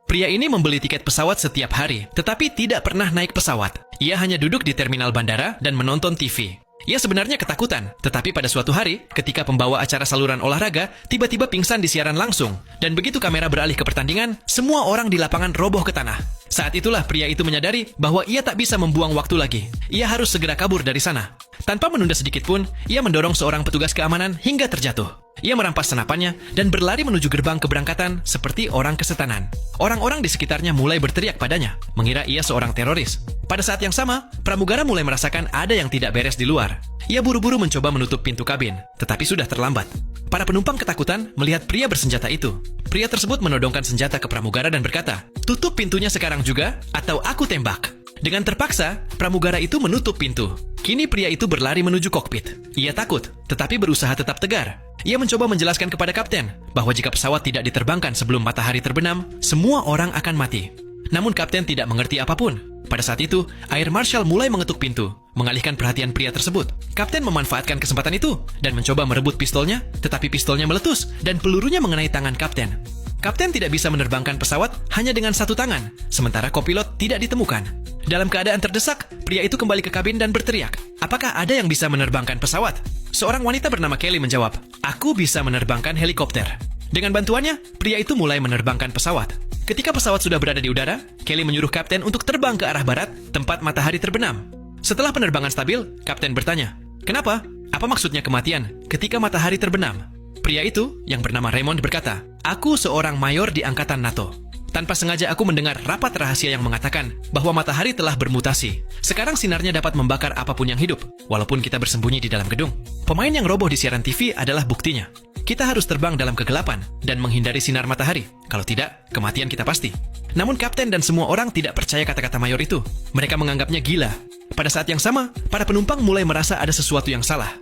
Pria ini membeli tiket pesawat setiap hari, tetapi tidak pernah naik pesawat. Ia hanya duduk di terminal bandara dan menonton TV. Ia sebenarnya ketakutan, tetapi pada suatu hari, ketika pembawa acara saluran olahraga tiba-tiba pingsan di siaran langsung, dan begitu kamera beralih ke pertandingan, semua orang di lapangan roboh ke tanah. Saat itulah pria itu menyadari bahwa ia tak bisa membuang waktu lagi. Ia harus segera kabur dari sana. Tanpa menunda sedikit pun, ia mendorong seorang petugas keamanan hingga terjatuh. Ia merampas senapannya dan berlari menuju gerbang keberangkatan seperti orang kesetanan. Orang-orang di sekitarnya mulai berteriak padanya, mengira ia seorang teroris. Pada saat yang sama, pramugara mulai merasakan ada yang tidak beres di luar. Ia buru-buru mencoba menutup pintu kabin, tetapi sudah terlambat. Para penumpang ketakutan melihat pria bersenjata itu. Pria tersebut menodongkan senjata ke pramugara dan berkata, "Tutup pintunya sekarang juga, atau aku tembak." Dengan terpaksa, pramugara itu menutup pintu. Kini pria itu berlari menuju kokpit. Ia takut, tetapi berusaha tetap tegar. Ia mencoba menjelaskan kepada kapten bahwa jika pesawat tidak diterbangkan sebelum matahari terbenam, semua orang akan mati. Namun kapten tidak mengerti apapun. Pada saat itu, Air Marshal mulai mengetuk pintu, mengalihkan perhatian pria tersebut. Kapten memanfaatkan kesempatan itu dan mencoba merebut pistolnya, tetapi pistolnya meletus dan pelurunya mengenai tangan kapten. Kapten tidak bisa menerbangkan pesawat hanya dengan satu tangan, sementara kopilot tidak ditemukan. Dalam keadaan terdesak, pria itu kembali ke kabin dan berteriak, "Apakah ada yang bisa menerbangkan pesawat?" Seorang wanita bernama Kelly menjawab, "Aku bisa menerbangkan helikopter." Dengan bantuannya, pria itu mulai menerbangkan pesawat. Ketika pesawat sudah berada di udara, Kelly menyuruh kapten untuk terbang ke arah barat, tempat matahari terbenam. Setelah penerbangan stabil, kapten bertanya, "Kenapa? Apa maksudnya kematian ketika matahari terbenam?" Pria itu, yang bernama Raymond, berkata, "Aku seorang mayor di Angkatan NATO. Tanpa sengaja aku mendengar rapat rahasia yang mengatakan bahwa matahari telah bermutasi. Sekarang sinarnya dapat membakar apapun yang hidup, walaupun kita bersembunyi di dalam gedung. Pemain yang roboh di siaran TV adalah buktinya. Kita harus terbang dalam kegelapan dan menghindari sinar matahari. Kalau tidak, kematian kita pasti." Namun kapten dan semua orang tidak percaya kata-kata mayor itu. Mereka menganggapnya gila. Pada saat yang sama, para penumpang mulai merasa ada sesuatu yang salah.